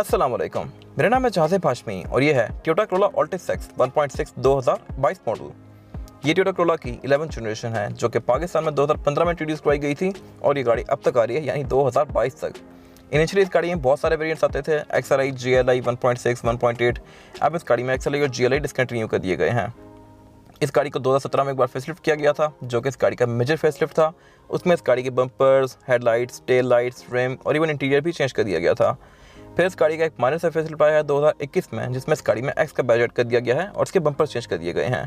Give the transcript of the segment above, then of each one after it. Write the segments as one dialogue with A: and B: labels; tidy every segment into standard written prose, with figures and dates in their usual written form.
A: अस्सलाम वालेकुम, मेरा नाम है जहाज़ेब हाशमी और ये है Toyota Corolla Altis x 1.6 2022 model. ये टोयोटा कोरोला की 11th जनरेशन है जो कि पाकिस्तान में 2015 में इंट्रोड्यूस करवाई गई थी और ये गाड़ी अब तक आ रही है, यानी 2022 तक। इनिशियली इस गाड़ी में बहुत सारे वेरिएंट्स आते थे, XLI, GLI 1.6, 1.8। अब इस गाड़ी में XLI और GLI डिस्कंटिन्यू कर दिए गए हैं। इस गाड़ी को 2017 में एक बार फेसलिफ्ट किया गया था, जो कि इस गाड़ी का मेजर फेसलिफ्ट था। उसमें इस गाड़ी के bumpers, headlights, tail lights, rim और इवन इंटीरियर भी चेंज कर दिया गया था। फिर इस गाड़ी का एक माइनर सा फेसलिफ्ट आया है 2021 में, जिसमें इस गाड़ी में एक्स का बैज ऐड कर दिया गया है और इसके बम्पर्स चेंज कर दिए गए हैं।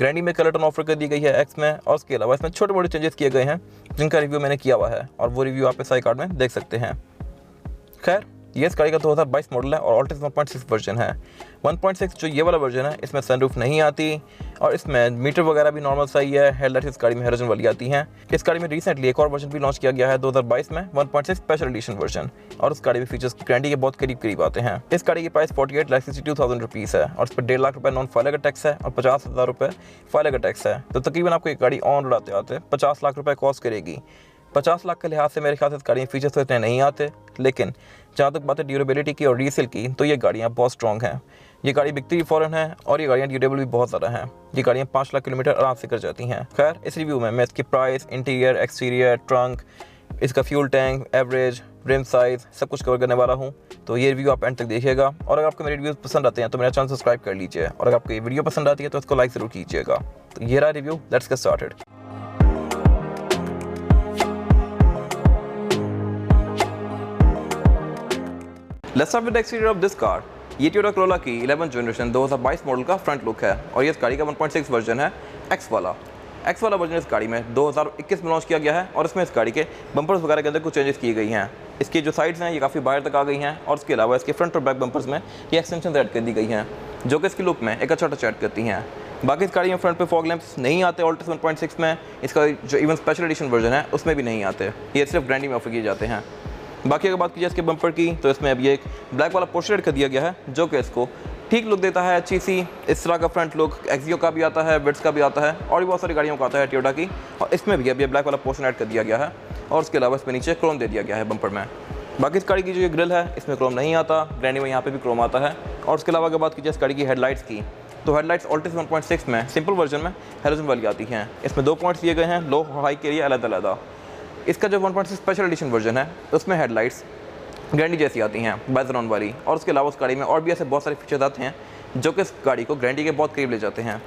A: गारंटी में कलर टोन ऑफर कर दी गई है एक्स में, और उसके अलावा इसमें छोटे मोटे चेंजेस किए गए हैं जिनका रिव्यू मैंने किया हुआ है और वो रिव्यू आप इस आई कार्ड में देख सकते हैं। खैर, ये इस गाड़ी का 2022 मॉडल है और अल्टिस 1.6 वर्जन है। 1.6 जो ये वाला वर्जन है, इसमें सनरूफ नहीं आती और इसमें मीटर वगैरह भी नॉर्मल सही है। हेडलाइट्स इस गाड़ी में हैलोजन वाली आती हैं। इस गाड़ी में रिसेंटली एक और वर्जन भी लॉन्च किया गया है 2022 में, 1.6 स्पेशल एडिशन वर्जन, और उस गाड़ी में फीचर्स गारंटी के बहुत करीब आते हैं। इस गाड़ी की प्राइस 48,62,000 रुपीज़ है और इस पर 1.5 लाख रुपये नॉन फाइलर का टैक्स है और 50,000 रुपये फाइलर का टैक्स है। तो तकरीबन आपको एक गाड़ी ऑन रोड आते आते 50 लाख रुपये कॉस्ट करेगी। 50 लाख के लिहाज से मेरे ख्याल से इस गाड़ी में फीचर्स तो इतने नहीं आते, लेकिन जहाँ तक बात है ड्यूरेबिलिटी की और रीसेल की, तो ये गाड़ियाँ बहुत स्ट्रॉन्ग हैं। ये गाड़ी बिकती भी फ़ौरन है और ये गाड़ियाँ ड्यूरेबल भी बहुत ज़्यादा हैं। ये गाड़ियाँ 5 लाख किलोमीटर आराम से कर जाती हैं। खैर, इस रिव्यू में मैं इसकी प्राइस, इंटीरियर, एक्सटीरियर, ट्रंक, इसका fuel tank, average, rim size सब कुछ कवर करने वाला हूँ। तो ये रिव्यू आप एंड तक देखिएगा और अगर आपको मेरे रिव्यूज़ पसंद आते हैं तो मेरा चैनल सब्सक्राइब कर लीजिए और अगर आपको ये वीडियो पसंद आती है तो इसको लाइक ज़रूर कीजिएगा। तो ये रहा review, let's get started. Let's start with the exterior of this car. ये टोयोटा कोरोला की 11th जनरेशन 2022 मॉडल का फ्रंट लुक है और ये इस गाड़ी का 1.6 वर्जन है, एक्स वाला वर्जन इस गाड़ी में 2021 में लॉन्च किया गया है और इसमें इस गाड़ी के बम्पर्स वगैरह के अंदर कुछ चेंजेस की गई हैं। इसकी जो साइड्स हैं ये काफ़ी बाहर तक आ गई हैं और उसके अलावा इसके फ्रंट और बैक बम्पर्स में ये एक्सटेंशन ऐड कर दी गई हैं जो कि इसकी लुक में एक अच्छा टच ऐड करती हैं। बाकी इस गाड़ी में फ्रंट पे फॉग लैंप्स नहीं आते अल्टिस 1.6 में। इसका जो इवन स्पेशल एडिशन वर्जन है उसमें भी नहीं आते, ये सिर्फ गारंटी में ऑफर किए जाते हैं। बाकी अगर बात की जाए इसके बम्पर की, तो इसमें अभी एक ब्लैक वाला पोर्शन ऐड कर दिया गया है जो कि इसको ठीक लुक देता है, अच्छी सी। इस तरह का फ्रंट लुक एक्सियो का भी आता है, विट्स का भी आता है और भी बहुत सारी गाड़ियों का आता है टोयोटा की, और इसमें भी अभी ब्लैक वाला पोर्शन ऐड कर दिया गया है और उसके अलावा इसमें नीचे क्रोम दे दिया गया है बम्पर में। बाकी इस गाड़ी की जो ये ग्रिल है इसमें क्रोम नहीं आता, ग्रैंडी में यहाँ पे भी क्रोम आता है। और उसके अलावा अगर बात की जाए इस गाड़ी की हेडलाइट्स की, तो हेडलाइट्स अल्टिस 1.6 में सिंपल वर्जन में हैलोजन वाली आती हैं। इसमें 2 पॉइंट्स दिए गए हैं लो हाई के लिए अलग-अलग। इसका जो 1.6 स्पेशल एडिशन वर्जन है उसमें हेडलाइट्स गारंटी जैसी आती हैं, बैकग्राउंड वाली, और उसके अलावा उस गाड़ी में और भी ऐसे बहुत सारे फीचर्स आते हैं जो कि इस गाड़ी को गारंटी के बहुत करीब ले जाते हैं।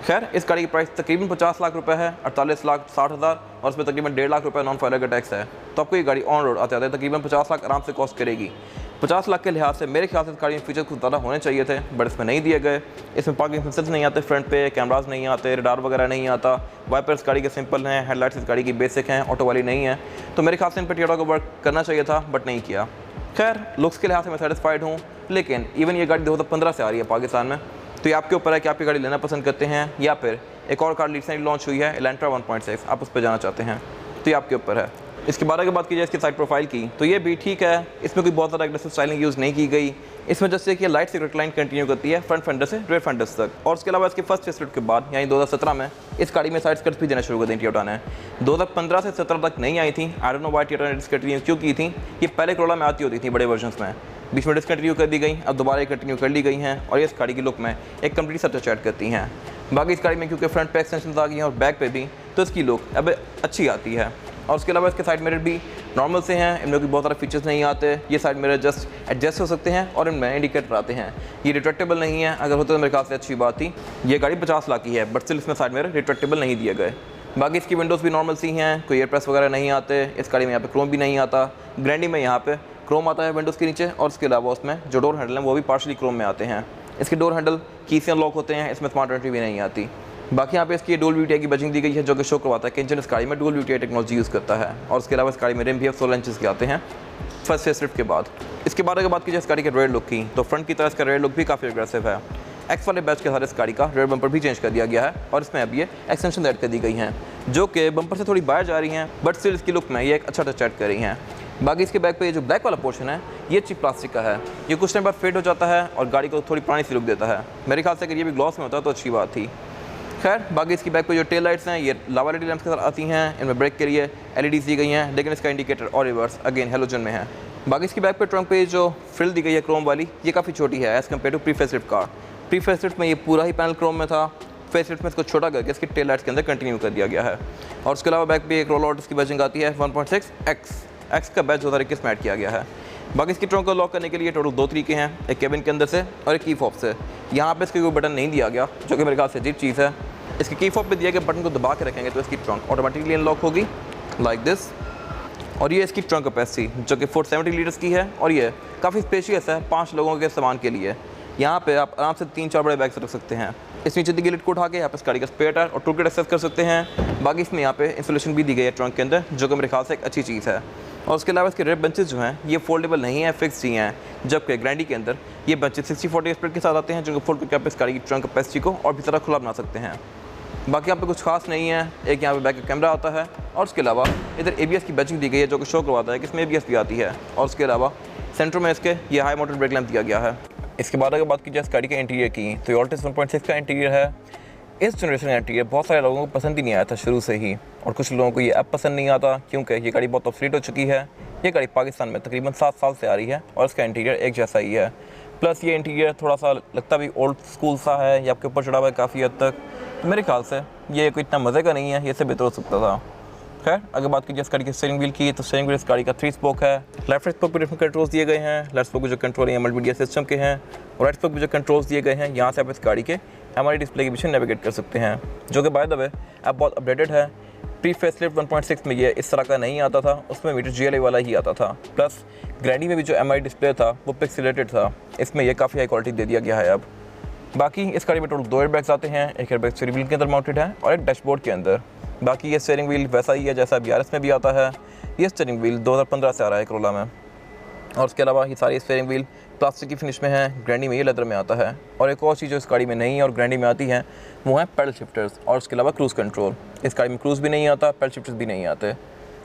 A: खैर, इस गाड़ी की प्राइस तकरीबन 50 लाख रुपए है, 48,60,000, और उसमें तकरीबन 1.5 लाख रुपए नॉन फाइलर का टैक्स है। तो आपको ये गाड़ी ऑन रोड आते आते तकरीबन 50 लाख आराम से कॉस्ट करेगी। 50 लाख के लिहाज से मेरे ख्याल से इस गाड़ी में फीचर्स कुछ ज़्यादा होने चाहिए थे, बट इसमें नहीं दिए गए। इसमें पार्किंग सेंसर्स नहीं आते, फ्रंट पे कैमराज नहीं आते, रडार वगैरह नहीं आता, वाइपर्स गाड़ी के सिंपल हैं, हेडलाइट्स इस गाड़ी की बेसिक हैं, ऑटो वाली नहीं है। तो मेरे ख्याल से इन पर टोयोटा को वर्क करना चाहिए था, बट नहीं किया। खैर, लुक्स के लिहाज से मैं सेटिस्फाइड हूँ, लेकिन इवन ये गाड़ी 2015 से आ रही है पाकिस्तान में, तो ये आपके ऊपर है कि आप ये गाड़ी लेना पसंद करते हैं या फिर एक और कार रिसेंटली लॉन्च हुई है एलेंट्रा 1.6, आप उस पर जाना चाहते हैं, तो ये आपके ऊपर है। इसके बारे में बात की जाए इसकी साइड प्रोफाइल की, तो ये भी ठीक है, इसमें कोई बहुत ज़्यादा एग्रेसिव स्टाइलिंग यूज़ नहीं की गई। इसमें जैसे कि लाइट से रिक्लाइन कंटिन्यू करती है फ्रंट फेंडर से रेयर फेंडर्स तक, और उसके अलावा इसके फर्स्ट फेसलिफ्ट के बाद यानी 2017 में इस गाड़ी में साइड स्कर्ट्स भी देना शुरू कर दी टोयोटा ने। 2015 से 17 तक नहीं आई थी, I don't know why Toyota ने डिसकंटिन्यू क्यों की थी। ये पहले कोरोला में आती होती थी बड़े वर्जन्स में, बीच में डिसकंटिन्यू कर दी गई, अब दोबारा कंटिन्यू कर ली गई हैं और ये इस गाड़ी की लुक में एक कंप्लीट सा टच ऐड करती हैं। बाकी इस गाड़ी में क्योंकि फ्रंट पे एक्सटेंशन आ गई हैं और बैक पे भी, तो इसकी लुक अब अच्छी आती है। और उसके अलावा इसके साइड मिरर भी नॉर्मल से हैं, इनमें कोई बहुत सारे फीचर्स नहीं आते। ये साइड मिरर जस्ट एडजस्ट हो सकते हैं और इनमें इंडिकेटर आते हैं, ये रिट्रैक्टेबल नहीं है। अगर होते तो मेरे ख्याल से अच्छी बात थी। ये गाड़ी 50 लाख की है, बट स्टिल इसमें साइड मिरर रिट्रैक्टेबल नहीं दिए गए। बाकी इसकी विंडोज़ भी नॉर्मल सी हैं, कोई एयर प्रेस वगैरह नहीं आते। इस गाड़ी में यहाँ पे क्रोम भी नहीं आता, ग्रैंडी में यहाँ पे क्रोम आता है विंडोज़ के नीचे, और उसके अलावा उसमें जो डोर हैंडल हैं वो भी पार्शली क्रोम में आते हैं। इसके डोर हैंडल की से अनलॉक होते हैं, इसमें स्मार्ट एंट्री भी नहीं आती। बाकी यहाँ पे इसकी डुअल VTI की बजिंग दी गई है जो कि शो करवाता है कि इंजन इस गाड़ी में डुअल VTI टेक्नोलॉजी यूज़ करता है, और उसके अलावा इस गाड़ी में रिम भी 16 इंचेस के आते हैं फर्स्ट फेसलिफ्ट के बाद। इसके बाद अगर बात की जाए इस गाड़ी के रेयर लुक की, तो फ्रंट की तरह इसका रेयर लुक भी काफ़ी अग्रेसिव है। एक्स वाले बैच के साथ इस गाड़ी का रेयर बम्पर भी चेंज कर दिया गया है और इसमें अब ये एक्सटेंशन ऐड कर दी गई हैं जो कि बम्पर से थोड़ी बाहर जा रही हैं, बट स्टिल इसकी लुक में ये एक अच्छा टच ऐड कर रही हैं। बाकी इसके बैक पे ये जो ब्लैक वाला पोर्शन है ये चीप प्लास्टिक का है, ये कुछ टाइम बाद फेड हो जाता है और गाड़ी को थोड़ी पुरानी सी लुक देता है। मेरे ख्याल से अगर ये भी ग्लॉस में होता तो अच्छी बात थी। खैर, बाकी इसकी बैक पे जो टेल लाइट्स हैं ये लावा LED लैंप्स के साथ आती हैं, इनमें ब्रेक के लिए LEDs दी गई हैं, लेकिन इसका इंडिकेटर और रिवर्स अगेन हेलोजन में है। बाकी इसकी बैक पे ट्रंक पे जो फ्रिल दी गई है क्रोम वाली, ये काफ़ी छोटी है as compare to pre facelift car. Pre facelift में ये पूरा ही पैनल क्रोम में था, फेसलिफ्ट में इसको छोटा करके इसकी टेल लाइट्स के अंदर कंटिन्यू कर दिया गया है। और उसके अलावा बैक पे एक रोल आउट इसकी बैजिंग आती है 1.6X का बैच 2021 में ऐड किया गया है। बाकी इसकी ट्रंक को लॉक करने के लिए टोटल 2 तरीके हैं, एक केबिन के अंदर से और एक की फॉब से। यहाँ पे इसके कोई बटन नहीं दिया गया, जो कि मेरे ख्याल से अजीब चीज़ है। इसकी की फॉब पे दिया गया बटन को दबा के रखेंगे तो इसकी ट्रंक ऑटोमेटिकली अनलॉक होगी लाइक दिस। और ये इसकी ट्रंक कैपेसिटी जो कि 470 लीटर्स की है और ये काफ़ी स्पेशियस है 5 लोगों के सामान के लिए। यहाँ पे आप आराम से 3-4 बड़े बैग्स रख सकते हैं। इस नीचे दी गई लिड को उठा के आप इस गाड़ी का स्पेयर टायर और टूल किट एक्सेस कर सकते हैं। बाकी इसमें यहाँ पे इंसुलेशन भी दी गई है ट्रंक के अंदर, जो कि मेरे ख्याल से एक अच्छी चीज़ है। और उसके अलावा इसके रेयर बेंचेस जो हैं ये फोल्डेबल नहीं है, फिक्स ही हैं, जबकि ग्रैंडी के अंदर ये बेंचेस 60-40 स्प्लिट के साथ आते हैं, जो फोल्ड करके आप इस गाड़ी की ट्रंक कैपेसिटी को और भी ज़्यादा खुला बना सकते हैं। बाकी यहाँ पे कुछ खास नहीं है, एक यहाँ पे बैक कैमरा आता है और उसके अलावा इधर ABS की बैचिंग दी गई है, जो कि शो करवाता है कि इसमें ABS भी आती है। और उसके अलावा सेंटर में इसके ये हाई मोटर ब्रेक लैंप दिया गया है। इसके बाद अगर बात की जाए इस गाड़ी के इंटीरियर की, तो ये ऑल्टिस 1.6 का इंटीरियर है। इस जनरेशन का इंटीरियर बहुत सारे लोगों को पसंद ही नहीं आया था शुरू से ही, और कुछ लोगों को ये अब पसंद नहीं आता क्योंकि ये गाड़ी बहुत ऑब्सोलीट हो चुकी है। ये गाड़ी पाकिस्तान में तकरीबन 7 साल से आ रही है और इसका इंटीरियर एक जैसा ही है। प्लस ये इंटीरियर थोड़ा सा लगता भी ओल्ड स्कूल सा है, ये आपके ऊपर चढ़ा हुआ है काफ़ी हद तक। तो मेरे ख्याल से ये कोई इतना मज़े का नहीं है, ये से बेहतर हो सकता था। खैर अगर बात कीजिए इस गाड़ी की स्टीयरिंग व्हील की, तो स्टीयरिंग व्हील इस गाड़ी का 3 स्पोक है। लेफ्ट राइट स्पोक पर डिफरेंट कंट्रोल्स दिए गए हैं। लेफ्ट स्पोक पर जो कंट्रोल है मल्टीमीडिया सिस्टम के हैं और राइट स्पोक पर जो कंट्रोल्स दिए गए हैं, यहाँ से आप इस गाड़ी के हमारी डिस्प्ले के पीछे नेविगेट कर सकते हैं, जो कि बाय द वे अब बहुत अपडेटेड है। प्री फेसलिफ्ट 1.6 में ये इस तरह का नहीं आता था, उसमें मीटर GLA वाला ही आता था। प्लस ग्रैंडी में भी जो MI डिस्प्ले था वो पिक्सेलेटेड था, इसमें ये काफ़ी हाई क्वालिटी दे दिया गया है अब। बाकी इस गाड़ी में टोटल 2 एयरबैग्स आते हैं, एक एयरबैग स्टीयरिंग व्हील के अंदर माउंटेड है और एक डैशबोर्ड के अंदर। बाकी ये स्टीयरिंग व्हील वैसा ही है जैसा BRS में भी आता है। ये स्टीयरिंग व्हील 2015 से आ रहा है Corolla में। और उसके अलावा ये सारी स्टीयरिंग व्हील प्लास्टिक की फिनिश में है, ग्रैंडी में ये लेदर में आता है। और एक और चीज़ जो इस गाड़ी में नहीं है और ग्रैंडी में आती है वो है पैडल शिफ्टर्स और उसके अलावा क्रूज़ कंट्रोल। इस गाड़ी में क्रूज़ भी नहीं आता, पैडल शिफ्टर्स भी नहीं आते।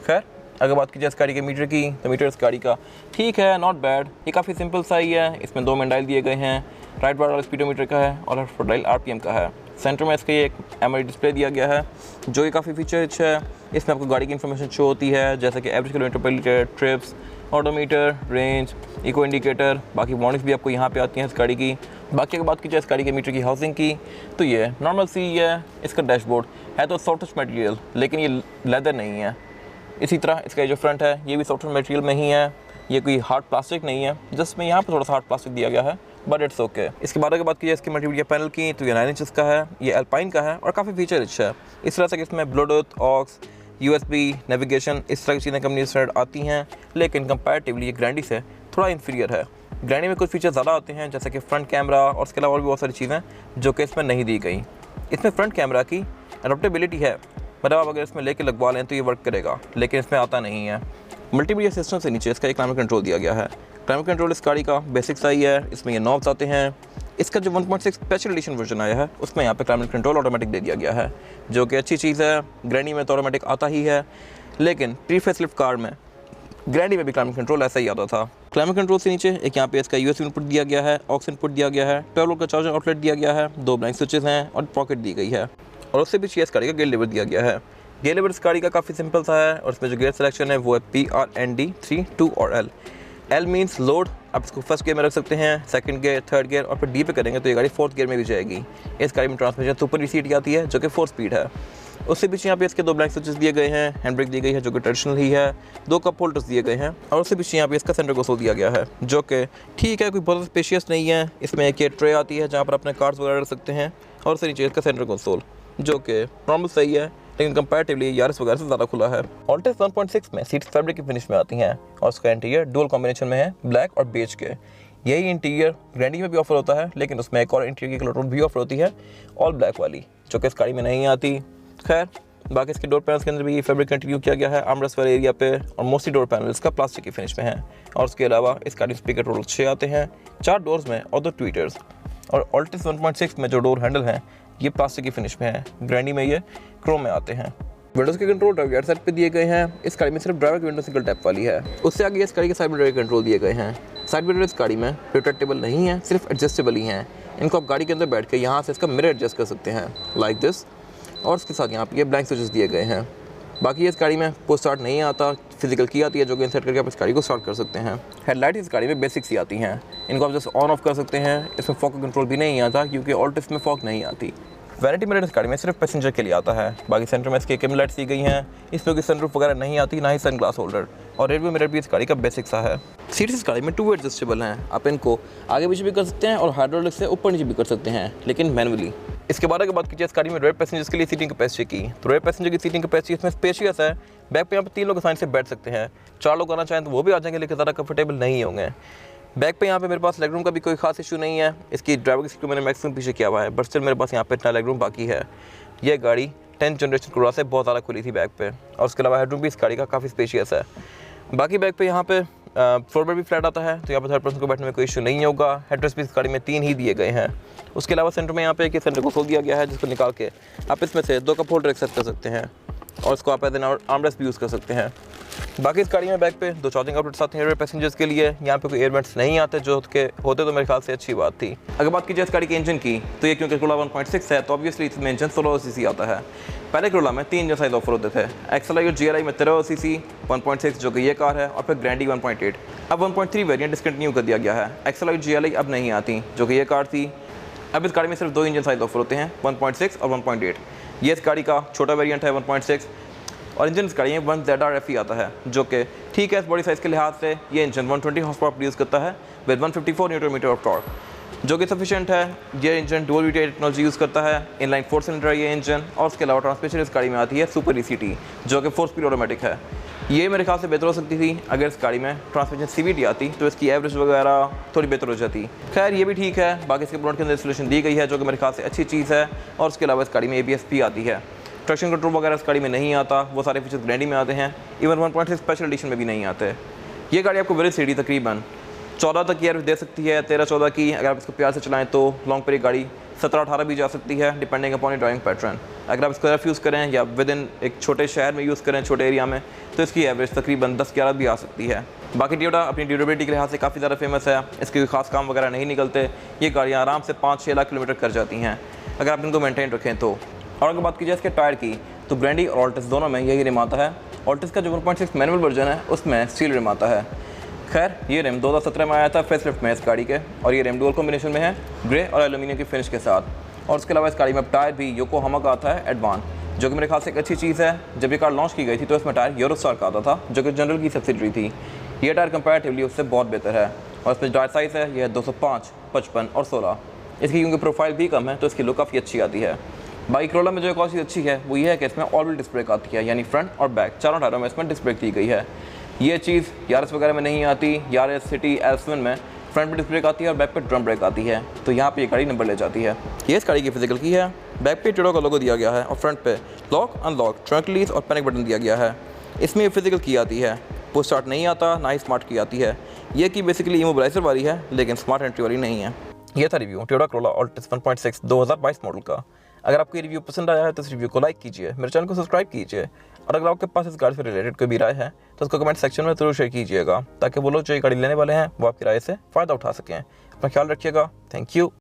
A: खैर अगर बात की जाए इस गाड़ी के मीटर की, तो मीटर इस गाड़ी का ठीक है, नॉट बैड। ये काफ़ी सिंपल सा ही है। इसमें 2 डायल दिए गए हैं, राइट वाला स्पीडोमीटर का है और लेफ्ट डायल RPM का है। सेंटर में इसके एक MI डिस्प्ले दिया गया है, जो कि काफ़ी फीचर रिच है। इसमें आपको गाड़ी की इन्फॉर्मेशन शो होती है, जैसे कि average kilometre per litre, trips, odometer, range, eco indicator. बाकी वार्निंग्स भी आपको यहाँ पे आती हैं इस गाड़ी की। बाकी अगर बात की जाए इस गाड़ी के मीटर की हाउसिंग की, तो ये नॉर्मल सी है। इसका डैशबोर्ड है तो सॉफ्ट मटेरियल, लेकिन ये लेदर नहीं है। इसी तरह इसका जो फ्रंट है ये भी सॉफ्ट मटेरियल में ही है, ये कोई हार्ड प्लास्टिक नहीं है, जिसमें यहाँ पर थोड़ा सा हार्ड प्लास्टिक दिया गया है, बट इट्स ओके। इसके बाद अगर बात की जाए इसके मल्टीमीडिया पैनल की, तो ये 9 इंचेस का है, ये एल्पाइन का है और काफ़ी फीचर रिच है। इस तरह से इसमें ब्लूटूथ, ऑक्स, USB, नेविगेशन, इस तरह की चीज़ें कंपनी से आती हैं, लेकिन कंपैरेटिवली ये ग्रैंडी से थोड़ा इन्फीरियर है। ग्रैंडी में कुछ फीचर ज़्यादा आते हैं, जैसे कि फ्रंट कैमरा और उसके अलावा और भी बहुत सारी चीज़ें जो कि इसमें नहीं दी गई। इसमें फ्रंट कैमरा की एडोप्टेबिलिटी है, मतलब आप अगर इसमें लेके लगवा लें तो ये वर्क करेगा, लेकिन इसमें आता नहीं है। मल्टीमीडिया सिस्टम से नीचे इसका एक क्लाइमेट कंट्रोल दिया गया है। क्लाइमेट कंट्रोल इस गाड़ी का बेसिक सा ही है, इसमें ये नॉब्स आते हैं। इसका जो 1.6 स्पेशल एडिशन वर्जन आया है उसमें यहाँ पे क्लाइमेट कंट्रोल ऑटोमेटिक दे दिया गया है, जो कि अच्छी चीज़ है। ग्रैंडी में तो ऑटोमेटिक आता ही है, लेकिन प्री फेसलिफ्ट कार में ग्रैंडी में भी क्लाइमेट कंट्रोल ऐसा ही आता था। क्लाइमेट कंट्रोल से नीचे एक यहाँ पे इसका USB इनपुट दिया गया है, ऑक्स इनपुट दिया गया है, 12 वोल्ट का चार्जर आउटलेट दिया गया है, 2 ब्लैंक स्विचेस हैं और पॉकेट दी गई है। और उससे पीछे इस गाड़ी का गियर लीवर दिया गया है। गियर लीवर इस गाड़ी का काफ़ी सिंपल सा है और इसमें जो गियर सिलेक्शन है वो है PRND 3, 2 और L। L मीन्स लोड, आप इसको फर्स्ट गियर में रख सकते हैं, सेकंड गियर, थर्ड गियर और फिर D पे करेंगे तो ये गाड़ी 4th गियर में भी जाएगी। इस गाड़ी में ट्रांसमिशन सुपर VCT आती है, जो कि 4 स्पीड है। उससे पीछे यहाँ पे इसके 2 ब्लैंक स्विचेस दिए गए हैं, हैंड ब्रेक दी गई है जो कि ट्रेडिशनल ही है, 2 कप होल्डर्स दिए गए हैं और उससे पीछे यहाँ पे इसका सेंटर कंसोल दिया गया है, जो कि ठीक है, कोई बहुत स्पेशियस नहीं है। इसमें एक ये ट्रे आती है जहाँ पर अपने कार्ड्स वगैरह रख सकते हैं और उससे नीचे इसका सेंटर कंसोल, जो कि नॉर्मल सही है, लेकिन कंपैरेटिवली यारिस वगैरह से ज़्यादा खुला है। ऑल्टिस 1.6 में सीट्स फैब्रिक की फिनिश में आती हैं और उसका इंटीरियर डुअल कॉम्बिनेशन में है, ब्लैक और बेज के। यही इंटीरियर ग्रैंडी में भी ऑफर होता है, लेकिन उसमें एक और इंटीरियर की कलर भी ऑफर होती है, ऑल ब्लैक वाली, जो कि इस गाड़ी में नहीं आती। खैर बाकी इसके डोर पैनल्स के अंदर भी ये फैब्रिक कंटिन्यू किया गया है आर्मरेस्ट वाले एरिया पे, और मोस्टली डोर पैनल इसका प्लास्टिक की फिनिश में है। और उसके अलावा इस गाड़ी स्पीकर टोटल 6 आते हैं, 4 डोर्स में और 2 ट्वीटर्स। और ऑल्टिस 1.6 में जो डोर हैंडल हैं ये प्लास्टिक की फिनिश में है, ग्रैंडी में ये क्रोम में आते हैं। विंडोज़ के कंट्रोल ड्राइवर साइड पे दिए गए हैं। इस गाड़ी में सिर्फ ड्राइवर की विंडो सिंगल टैप वाली है। उससे आगे इस गाड़ी के साइड मिरर के कंट्रोल दिए गए हैं। साइड मिरर इस गाड़ी में रिट्रैक्टेबल नहीं है, सिर्फ एडजस्टेबल ही हैं। इनको आप गाड़ी के अंदर बैठ के यहाँ से इसका मिरर एडजस्ट कर सकते हैं लाइक दिस। और उसके साथ यहाँ पे ये ब्लैंक स्विचेस दिए गए हैं। बाकी इस गाड़ी में पुश स्टार्ट नहीं आता, फिजिकल की आती है जो कि इंसर्ट करके आप इस गाड़ी को स्टार्ट कर सकते हैं। हेडलाइट इस गाड़ी में बेसिक्स ही आती हैं, इनको आप जस्ट ऑन ऑफ कर सकते हैं। इसमें फॉग का कंट्रोल भी नहीं आता क्योंकि ऑल्टिस में फॉग नहीं आती। वैनिटी मिरर इस गाड़ी में सिर्फ पैसेंजर के लिए आता है, बाकी सेंटर में इसके कैम लाइट्स दी गई हैं। इसमें कोई सनरूफ वगैरह नहीं आती, ना ही सन ग्लास होल्डर, और रेयर व्यू मिरर भी इस गाड़ी का बेसिक सा है। सीट्स इस गाड़ी में 2 एडजस्टेबल हैं, आप इनको आगे पीछे भी कर सकते हैं और हाइड्रोलिक से ऊपर नीचे भी कर सकते हैं, लेकिन मैनुअली। इसके बाद अगर बात कीजिए इस गाड़ी में रेयर पैसेंजर्स के लिए सीटिंग कैपेसिटी की, तो रेयर पैसेंजर की सीटिंग कैपेसिटी इसमें स्पेशियस है। बैक पे यहाँ पे 3 लोग आसानी से बैठ सकते हैं, 4 लोग आना चाहें तो वो भी आ जाएंगे, लेकिन ज़्यादा कंफर्टेबल नहीं होंगे। बैक पे यहाँ पे मेरे पास लेग रूम का भी कोई खास इशू नहीं है। इसकी ड्राइवर की सीट को मैंने मैक्सिमम पीछे किया हुआ है, बट स्टिल मेरे पास यहाँ पे इतना लेग रूम बाकी है। ये गाड़ी 10th जनरेशन कोरोला से बहुत ज़्यादा खुली थी बैक पे, और उसके अलावा हेडरूम भी इस गाड़ी का काफ़ी स्पेशियस है। बाकी बैक पे यहाँ पे फ्लोर पर भी फ्लैट आता है, तो यहाँ पे थर्ड पर्सन को बैठने में कोई इशू नहीं होगा। हेडरेस्ट भी इस गाड़ी में 3 ही दिए गए हैं। उसके अलावा सेंटर में यहाँ पे एक सेंटर को खोल दिया गया है, जिसको निकाल के आप इसमें से 2 कप होल्डर एक्सेस कर सकते हैं, और इसको आप एज एन आर्मरेस्ट भी यूज़ कर सकते हैं। बाकी इस गाड़ी में बैक पे 2 चार्जिंग आउटलेट्स आते हैं रेयर पैसेंजर्स के लिए। यहाँ पे कोई एयरवेंट्स नहीं आते, जो के होते तो मेरे ख्याल से अच्छी बात थी। अगर बात कीजिए इस गाड़ी के इंजन की, तो ये क्योंकि कोरोला 1.6 है, तो ऑब्वियसली इसमें इंजन 16 सीसी आता है। पहले कोरोला में 3 इंजन साइज ऑफर होते थे, XLI और GLI में 13 सीसी 1.6 जो कि ये कार है, और फिर ग्रैंडी 1.8। अब 1.3 वेरिएंट डिसकंटिन्यू कर दिया गया है। XLI और GLI अब नहीं आती, जो कि ये कार थी। अब इस गाड़ी में सिर्फ 2 इंजन साइज ऑफर होते हैं, 1.6 और 1.8। ये इस गाड़ी का छोटा वेरिएंट है 1.6, और इंजन इस गाड़ी में 1ZR-FE आता है, जो कि ठीक है इस बॉडी साइज़ के लिहाज से। ये इंजन 120 हॉर्स पावर प्रोड्यूस करता है with 154 newton metre of torque, जो कि सफिशिएंट है। ये engine dual VTI technology use करता है, इनलाइन 4 सिलेंडर है ये इंजन, और उसके अलावा ट्रांसमिशन इस गाड़ी में आती है सुपर ECT, जो कि 4 स्पीड ऑटोमेटिक है। ये मेरे ख्याल से बेहतर हो सकती थी अगर इस गाड़ी में ट्रांसमिशन CVT आती, तो इसकी एवरेज वगैरह थोड़ी बेहतर हो जाती। खैर ये भी ठीक है। बाकी इसके बोनट के अंदर इंस्टॉलेशन दी गई है, जो कि मेरे ख्याल से अच्छी चीज़ है, और उसके अलावा इस गाड़ी में ABS भी आती है। ट्रैक्शन कंट्रोल वगैरह इस गाड़ी में नहीं आता, वो सारे फीचर्स ग्रैंडी में आते हैं, इवन 1.6 स्पेशल एडिशन में भी नहीं आते। ये गाड़ी आपको वेरी सीडी तकरीबन 14 तक की एवरेज दे सकती है, 13-14 की। अगर आप इसको प्यार से चलाएं तो लॉन्ग पर ये गाड़ी 17-18 भी जा सकती है, डिपेंडिंग अपॉन ड्राइविंग पैटर्न। अगर आप इसको रफ यूज़ करें या विद इन एक छोटे शहर में यूज़ करें, छोटे एरिया में, तो इसकी एवरेज तकरीबन 10-11 भी आ सकती है। बाकी टोयोटा अपनी ड्यूरेबिलिटी के लिहाज से काफ़ी ज़्यादा फेमस है, इसके कोई खास काम वगैरह नहीं निकलते। ये गाड़ियाँ आराम से 5-6 लाख किलोमीटर कर जाती हैं अगर आप इनको मेंटेन रखें तो। और अगर बात कीजिए इसके टायर की, तो ग्रैंडी और ऑल्टिस दोनों में यही रिम आता है। ऑल्टिस का जो 1.6 मैनुअल वर्जन है उसमें स्टील रिम आता है। खैर ये रिम 2017 में आया था फेसलिफ्ट में इस गाड़ी के, और ये रिम डुअल कॉम्बिनेशन में है, ग्रे और एल्यूमिनियम की फिनिश के साथ। और उसके अलावा इस गाड़ी में टायर भी योकोहामा का आता है एडवांस, जो कि मेरे ख्याल से एक अच्छी चीज़ है। जब ये कार लॉन्च की गई थी तो इसमें टायर यूरोस्टार का आता था, जो कि जनरल की सब्सिडरी थी। ये टायर कंपैरेटिवली उससे बहुत बेहतर है, और इसमें टायर साइज़ है ये 205, 55 और 16। इसकी क्योंकि प्रोफाइल भी कम है तो इसकी लुक काफ़ी अच्छी आती है। बाइक कोरोला में जो एक और चीज़ अच्छी है वो ये है कि इसमें ऑल व्हील डिस्क ब्रेक आती है, यानी फ्रंट और बैक चारों टायरों में इसमें डिस्क ब्रेक दी गई है। ये चीज़ यारिस वगैरह में नहीं आती। यारिस सिटी S1 में फ्रंट पे डिस्क ब्रेक आती है और बैक पे ड्रम ब्रेक आती है, तो यहाँ पे ये गाड़ी नंबर ले जाती है। ये इस गाड़ी की फिजिकल की है। बैक पे टोयोटा का लोगो दिया गया है, और फ्रंट पे लॉक अनलॉक ट्रंक रिलीज और पैनिक बटन दिया गया है। इसमें ये फिजिकल की आती है, पुश स्टार्ट नहीं आता, ना ही स्मार्ट की आती है। ये की बेसिकली इमोबिलाइजर वाली है, लेकिन स्मार्ट एंट्री वाली नहीं है। ये था review Toyota Corolla Altis 1.6 2022 model का। अगर आपको ये रिव्यू पसंद आया है तो इस रिव्यू को लाइक कीजिए, मेरे चैनल को सब्सक्राइब कीजिए, और अगर आपके पास इस गाड़ी से रिलेटेड कोई भी राय है तो उसको कमेंट सेक्शन में जरूर शेयर कीजिएगा, ताकि वो लोग जो ये गाड़ी लेने वाले हैं वो आपकी राय से फ़ायदा उठा सकें। अपना ख्याल रखिएगा। Thank you.